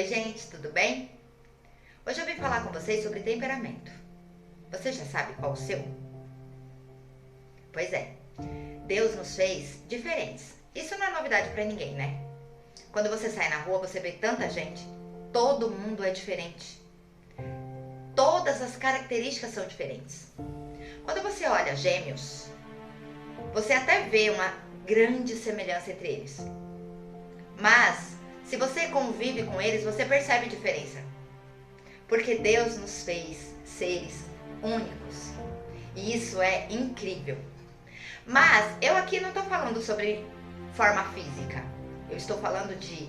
Oi gente, tudo bem? Hoje eu vim falar com vocês sobre temperamento. Você já sabe qual o seu? Pois é, Deus nos fez diferentes. Isso não é novidade pra ninguém, né? Quando você sai na rua, você vê tanta gente. Todo mundo é diferente. Todas as características são diferentes. Quando você olha gêmeos, você até vê uma grande semelhança entre eles. Mas, se você convive com eles, você percebe a diferença. Porque Deus nos fez seres únicos. E isso é incrível. Mas, eu aqui não estou falando sobre forma física. Eu estou falando de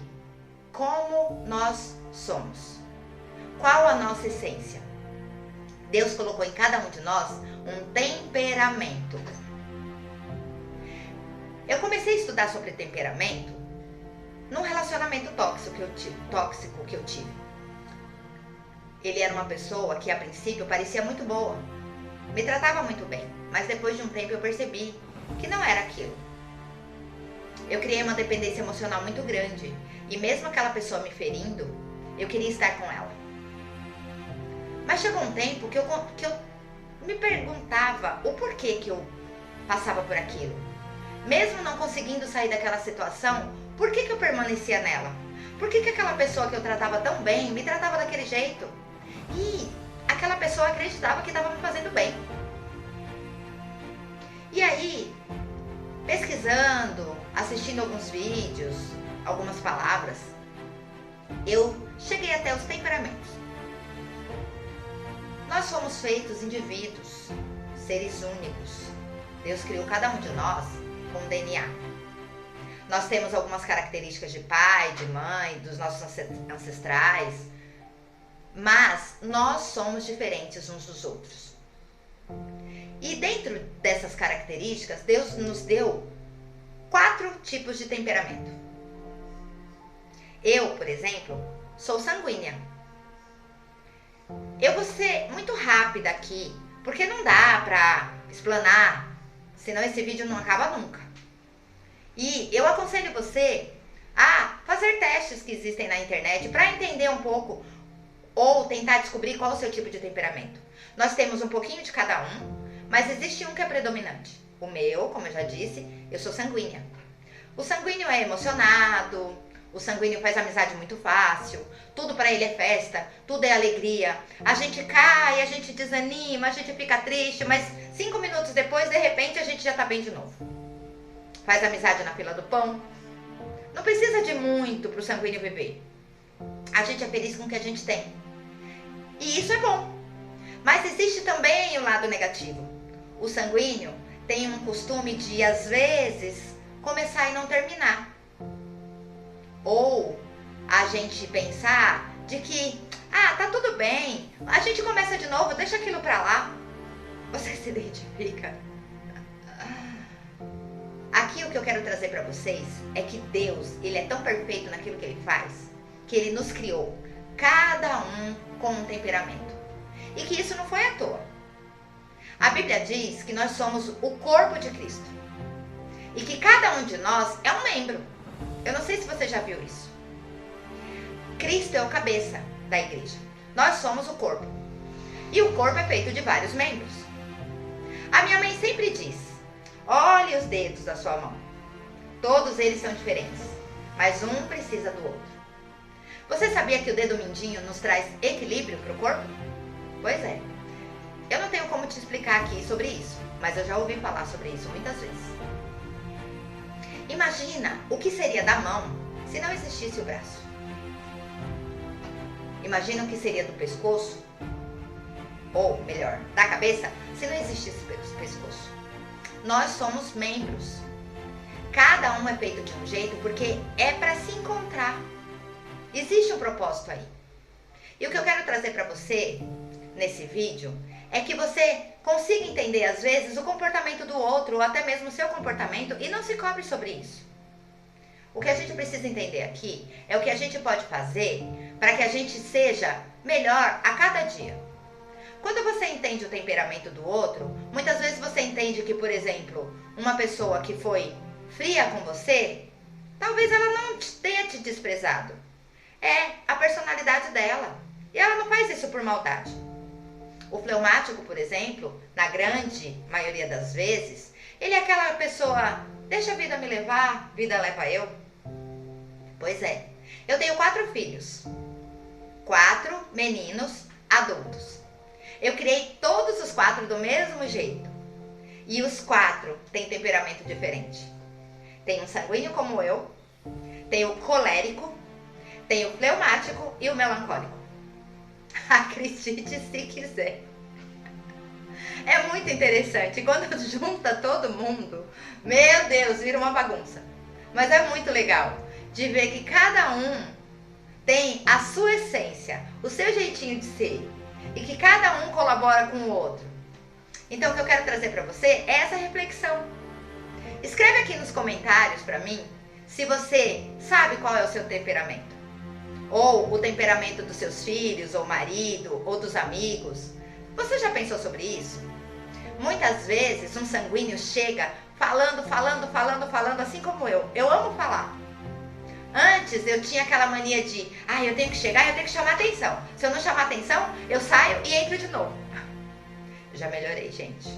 como nós somos. Qual a nossa essência? Deus colocou em cada um de nós um temperamento. Eu comecei a estudar sobre temperamento num relacionamento tóxico que eu tive. Ele era uma pessoa que a princípio parecia muito boa, me tratava muito bem, mas depois de um tempo eu percebi que não era aquilo. Eu criei uma dependência emocional muito grande e mesmo aquela pessoa me ferindo, eu queria estar com ela. Mas chegou um tempo que eu me perguntava o porquê que eu passava por aquilo. Mesmo não conseguindo sair daquela situação, por que eu permanecia nela? Por que aquela pessoa que eu tratava tão bem me tratava daquele jeito? E aquela pessoa acreditava que estava me fazendo bem. E aí, pesquisando, assistindo alguns vídeos, algumas palavras, eu cheguei até os temperamentos. Nós somos feitos indivíduos, seres únicos. Deus criou cada um de nós com DNA. Nós temos algumas características de pai, de mãe, dos nossos ancestrais, mas nós somos diferentes uns dos outros. E dentro dessas características, Deus nos deu 4 tipos de temperamento. Eu, por exemplo, sou sanguínea. Eu vou ser muito rápida aqui, porque não dá pra explanar, senão esse vídeo não acaba nunca. E eu aconselho você a fazer testes que existem na internet para entender um pouco ou tentar descobrir qual é o seu tipo de temperamento. Nós temos um pouquinho de cada um, mas existe um que é predominante. O meu, como eu já disse, eu sou sanguínea. O sanguíneo é emocionado, o sanguíneo faz amizade muito fácil, tudo para ele é festa, tudo é alegria. A gente cai, a gente desanima, a gente fica triste, mas 5 minutos depois, de repente, a gente já tá bem de novo. Faz amizade na fila do pão. Não precisa de muito pro sanguíneo viver. A gente é feliz com o que a gente tem. E isso é bom. Mas existe também o lado negativo. O sanguíneo tem um costume de, às vezes, começar e não terminar. Ou a gente pensar de que, tá tudo bem, a gente começa de novo, deixa aquilo pra lá. Você se identifica? Aqui o que eu quero trazer para vocês é que Deus, Ele é tão perfeito naquilo que Ele faz, que Ele nos criou, cada um com um temperamento. E que isso não foi à toa. A Bíblia diz que nós somos o corpo de Cristo. E que cada um de nós é um membro. Eu não sei se você já viu isso. Cristo é o cabeça da igreja. Nós somos o corpo. E o corpo é feito de vários membros. A minha mãe sempre diz: olhe os dedos da sua mão. Todos eles são diferentes, mas um precisa do outro. Você sabia que o dedo mindinho nos traz equilíbrio para o corpo? Pois é. Eu não tenho como te explicar aqui sobre isso, mas eu já ouvi falar sobre isso muitas vezes. Imagina o que seria da mão se não existisse o braço. Imagina o que seria do pescoço, ou melhor, da cabeça, se não existisse o pescoço. Nós somos membros. Cada um é feito de um jeito porque é para se encontrar. Existe um propósito aí. E o que eu quero trazer para você nesse vídeo é que você consiga entender às vezes o comportamento do outro ou até mesmo o seu comportamento e não se cobre sobre isso. O que a gente precisa entender aqui é o que a gente pode fazer para que a gente seja melhor a cada dia. Quando você entende o temperamento do outro, muitas vezes você entende que, por exemplo, uma pessoa que foi fria com você, talvez ela não tenha te desprezado. é a personalidade dela. E ela não faz isso por maldade. O fleumático, por exemplo, na grande maioria das vezes, ele é aquela pessoa, deixa a vida me levar, vida leva eu. Pois é, eu tenho 4 filhos, 4 meninos adultos. Eu criei todos os 4 do mesmo jeito. E os 4 têm temperamento diferente. Tem um sanguíneo como eu, tem o colérico, tem o fleumático e o melancólico. Acredite se quiser. É muito interessante. Quando junta todo mundo, meu Deus, vira uma bagunça. Mas é muito legal de ver que cada um tem a sua essência, o seu jeitinho de ser. E que cada um colabora com o outro. Então o que eu quero trazer para você é essa reflexão. Escreve aqui nos comentários para mim se você sabe qual é o seu temperamento. Ou o temperamento dos seus filhos, ou marido, ou dos amigos. Você já pensou sobre isso? Muitas vezes um sanguíneo chega falando, assim como eu. Eu amo falar. Antes eu tinha aquela mania de, eu tenho que chegar, eu tenho que chamar atenção. Se eu não chamar atenção, eu saio e entro de novo. Já melhorei, gente.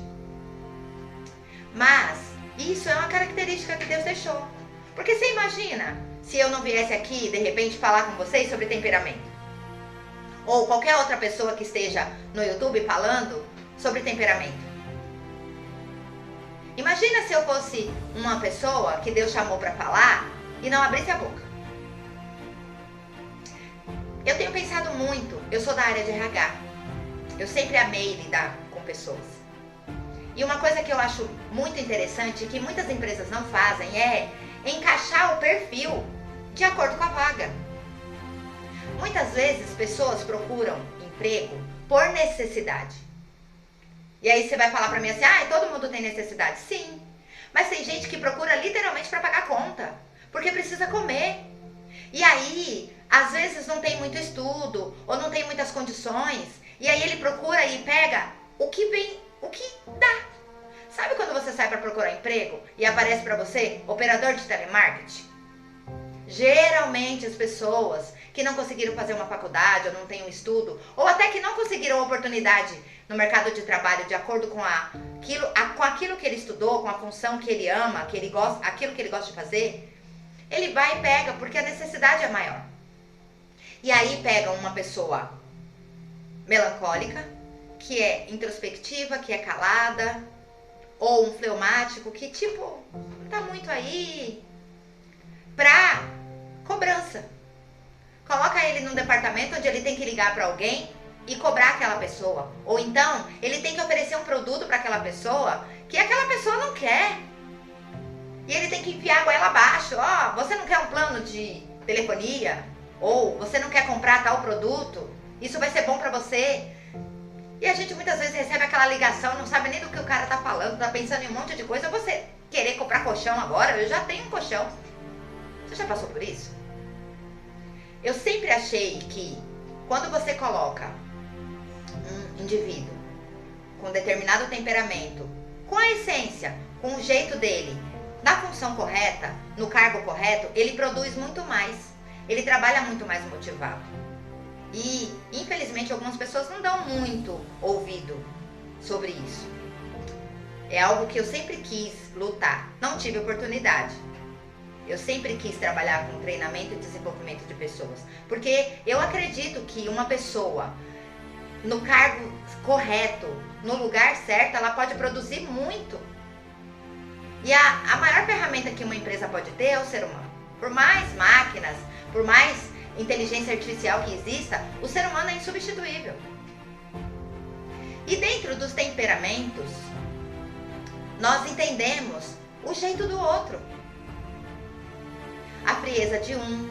Mas isso é uma característica que Deus deixou. Porque você imagina se eu não viesse aqui, de repente, falar com vocês sobre temperamento. Ou qualquer outra pessoa que esteja no YouTube falando sobre temperamento. Imagina se eu fosse uma pessoa que Deus chamou para falar e não abrisse a boca. Eu tenho pensado muito, eu sou da área de RH. Eu sempre amei lidar com pessoas. E uma coisa que eu acho muito interessante, que muitas empresas não fazem, é encaixar o perfil de acordo com a vaga. Muitas vezes pessoas procuram emprego por necessidade. E aí você vai falar pra mim assim, todo mundo tem necessidade. Sim, mas tem gente que procura literalmente para pagar conta, porque precisa comer. E aí, às vezes não tem muito estudo, ou não tem muitas condições, e aí ele procura e pega o que vem, o que dá. Sabe quando você sai para procurar emprego e aparece para você operador de telemarketing? Geralmente as pessoas que não conseguiram fazer uma faculdade ou não têm um estudo, ou até que não conseguiram oportunidade no mercado de trabalho de acordo com aquilo que ele estudou, com a função que ele ama, que ele gosta, aquilo que ele gosta de fazer, ele vai e pega porque a necessidade é maior. E aí pega uma pessoa melancólica, que é introspectiva, que é calada, ou um fleumático que tá muito aí pra cobrança. Coloca ele num departamento onde ele tem que ligar para alguém e cobrar aquela pessoa. Ou então, ele tem que oferecer um produto para aquela pessoa que aquela pessoa não quer. E ele tem que enfiar a goela abaixo. Você não quer um plano de telefonia? Ou você não quer comprar tal produto? Isso vai ser bom para você. E a gente muitas vezes recebe aquela ligação, não sabe nem do que o cara tá falando, tá pensando em um monte de coisa. Ou você querer comprar colchão agora? Eu já tenho um colchão. Você já passou por isso? Eu sempre achei que quando você coloca um indivíduo com determinado temperamento, com a essência, com o jeito dele, na função correta, no cargo correto, ele produz muito mais. Ele trabalha muito mais motivado. E, infelizmente, algumas pessoas não dão muito ouvido sobre isso. É algo que eu sempre quis lutar. Não tive oportunidade. Eu sempre quis trabalhar com treinamento e desenvolvimento de pessoas. Porque eu acredito que uma pessoa, no cargo correto, no lugar certo, ela pode produzir muito. E a maior ferramenta que uma empresa pode ter é o ser humano. Por mais máquinas, por mais inteligência artificial que exista, o ser humano é insubstituível. E dentro dos temperamentos, nós entendemos o jeito do outro. A frieza de um,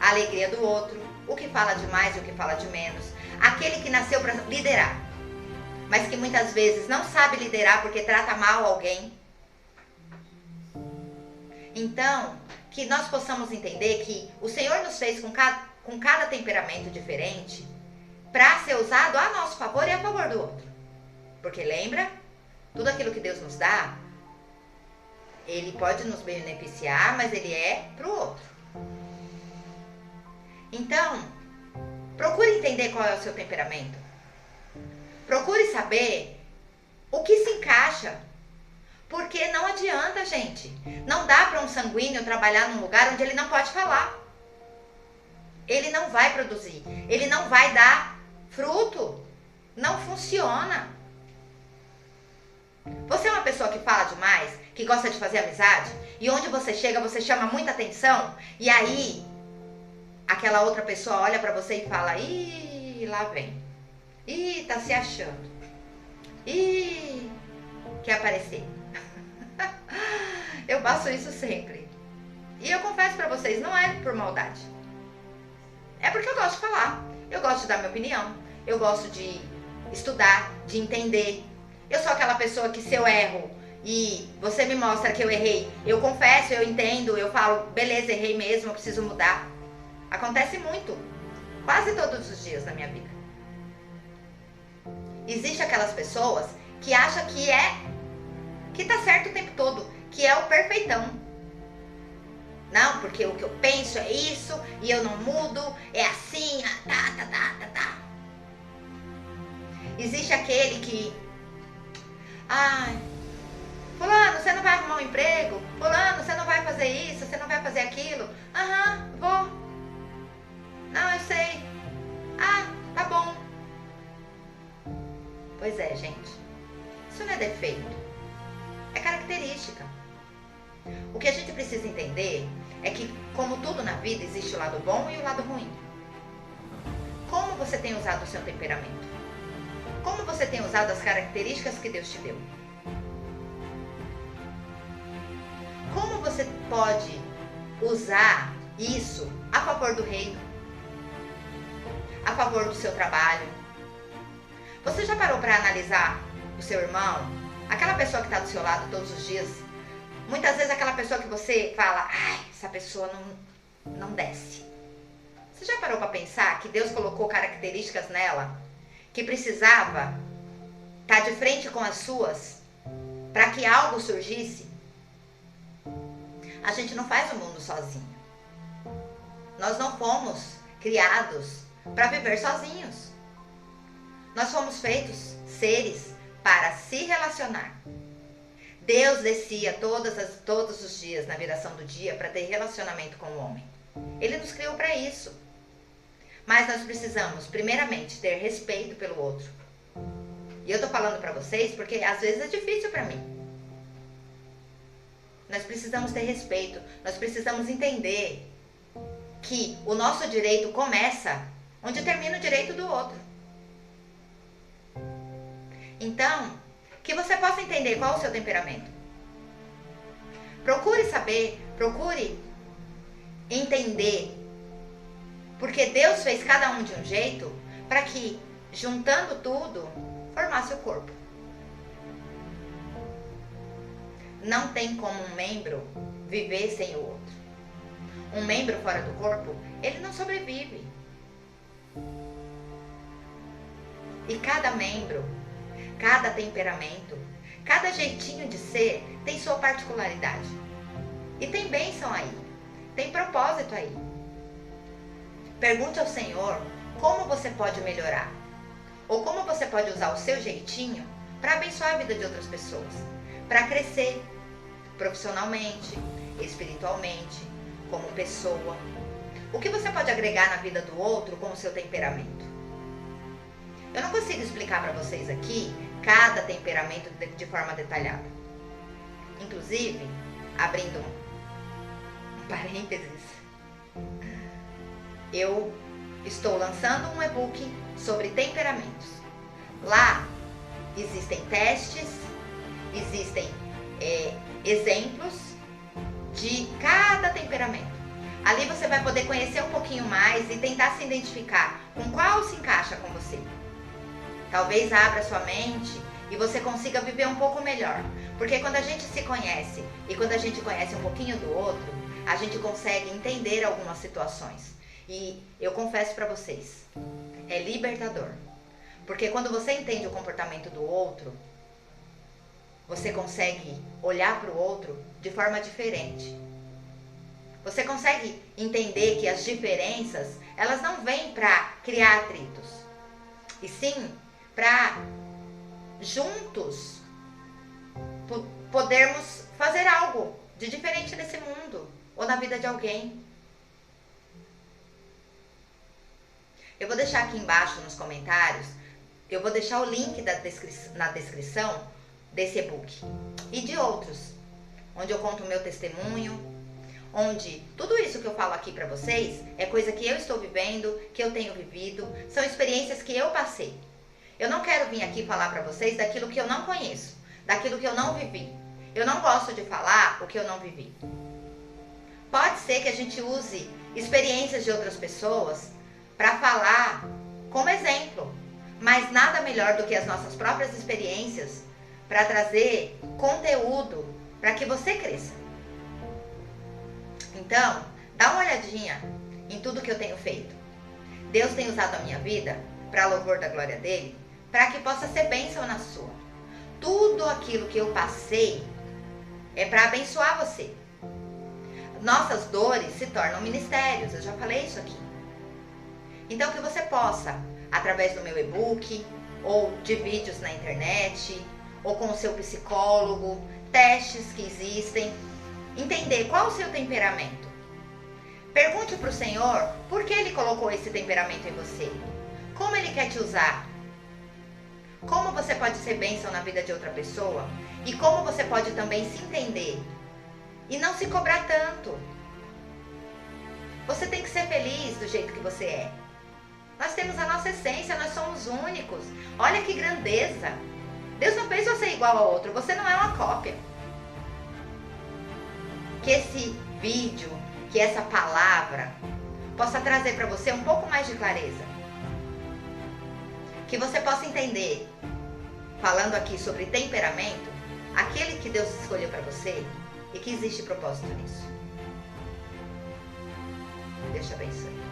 a alegria do outro, o que fala de mais e o que fala de menos. Aquele que nasceu para liderar, mas que muitas vezes não sabe liderar porque trata mal alguém. Então, que nós possamos entender que o Senhor nos fez com cada temperamento diferente para ser usado a nosso favor e a favor do outro. Porque lembra, tudo aquilo que Deus nos dá, Ele pode nos beneficiar, mas Ele é para o outro. Então, procure entender qual é o seu temperamento. Procure saber o que se encaixa. Porque não adianta, gente. Não dá para um sanguíneo trabalhar num lugar onde ele não pode falar. Ele não vai produzir. Ele não vai dar fruto. Não funciona. Você é uma pessoa que fala demais, que gosta de fazer amizade, e onde você chega, você chama muita atenção, e aí aquela outra pessoa olha pra você e fala: ih, lá vem. Ih, tá se achando. Ih, quer aparecer. Eu faço isso sempre. E eu confesso pra vocês, não é por maldade. É porque eu gosto de falar. Eu gosto de dar minha opinião. Eu gosto de estudar, de entender. Eu sou aquela pessoa que se eu erro e você me mostra que eu errei, eu confesso, eu entendo, eu falo, beleza, errei mesmo, eu preciso mudar. Acontece muito. Quase todos os dias na minha vida. Existe aquelas pessoas que acham que tá certo o tempo todo, que é o perfeitão. Não, porque o que eu penso é isso, e eu não mudo, é assim, tá. Existe aquele que, ai, fulano, você não vai arrumar um emprego? Fulano, você não vai fazer isso, você não vai fazer aquilo? Aham, vou. Não, eu sei. Ah, tá bom. Pois é, gente. Isso não é defeito. É característica. O que a gente precisa entender é que, como tudo na vida, existe o lado bom e o lado ruim. Como você tem usado o seu temperamento? Como você tem usado as características que Deus te deu? Como você pode usar isso a favor do reino? A favor do seu trabalho? Você já parou para analisar o seu irmão? Aquela pessoa que está do seu lado todos os dias? Muitas vezes aquela pessoa que você fala, ai, essa pessoa não desce. Você já parou para pensar que Deus colocou características nela que precisava estar de frente com as suas para que algo surgisse? A gente não faz o mundo sozinho. Nós não fomos criados para viver sozinhos. Nós fomos feitos seres para se relacionar. Deus descia todos os dias na viração do dia para ter relacionamento com o homem. Ele nos criou para isso. Mas nós precisamos, primeiramente, ter respeito pelo outro. E eu tô falando para vocês porque às vezes é difícil para mim. Nós precisamos ter respeito. Nós precisamos entender que o nosso direito começa onde termina o direito do outro. Então, que você possa entender qual é o seu temperamento. Procure saber, procure entender. Porque Deus fez cada um de um jeito para que, juntando tudo, formasse o corpo. Não tem como um membro viver sem o outro. Um membro fora do corpo, ele não sobrevive. E cada membro, cada temperamento, cada jeitinho de ser tem sua particularidade. E tem bênção aí, tem propósito aí. Pergunte ao Senhor como você pode melhorar. Ou como você pode usar o seu jeitinho para abençoar a vida de outras pessoas. Para crescer profissionalmente, espiritualmente, como pessoa. O que você pode agregar na vida do outro com o seu temperamento? Eu não consigo explicar para vocês aqui cada temperamento de forma detalhada. Inclusive, abrindo um parênteses, eu estou lançando um e-book sobre temperamentos. Lá existem testes, existem exemplos de cada temperamento. Ali você vai poder conhecer um pouquinho mais e tentar se identificar com qual se encaixa com você. Talvez abra sua mente e você consiga viver um pouco melhor. Porque quando a gente se conhece e quando a gente conhece um pouquinho do outro, a gente consegue entender algumas situações. E eu confesso para vocês, é libertador. Porque quando você entende o comportamento do outro, você consegue olhar para o outro de forma diferente. Você consegue entender que as diferenças, elas não vêm para criar atritos, e sim para juntos podermos fazer algo de diferente nesse mundo ou na vida de alguém. Eu vou deixar aqui embaixo nos comentários, eu vou deixar o link na descrição desse e-book e de outros, onde eu conto o meu testemunho, onde tudo isso que eu falo aqui para vocês é coisa que eu estou vivendo, que eu tenho vivido, são experiências que eu passei. Eu não quero vir aqui falar para vocês daquilo que eu não conheço, daquilo que eu não vivi. Eu não gosto de falar o que eu não vivi. Pode ser que a gente use experiências de outras pessoas para falar como exemplo, mas nada melhor do que as nossas próprias experiências para trazer conteúdo para que você cresça. Então, dá uma olhadinha em tudo que eu tenho feito. Deus tem usado a minha vida para louvor da glória dele, para que possa ser bênção na sua. Tudo aquilo que eu passei é para abençoar você. Nossas dores se tornam ministérios, eu já falei isso aqui. Então que você possa, através do meu e-book, ou de vídeos na internet, ou com o seu psicólogo, testes que existem, entender qual o seu temperamento. Pergunte para o Senhor por que Ele colocou esse temperamento em você. Como Ele quer te usar. Como você pode ser bênção na vida de outra pessoa. E como você pode também se entender. E não se cobrar tanto. Você tem que ser feliz do jeito que você é. Nós temos a nossa essência, nós somos únicos. Olha que grandeza. Deus não fez você igual ao outro, você não é uma cópia. Que esse vídeo, que essa palavra possa trazer para você um pouco mais de clareza. Que você possa entender, falando aqui sobre temperamento, aquele que Deus escolheu para você e que existe propósito nisso. Deus te abençoe.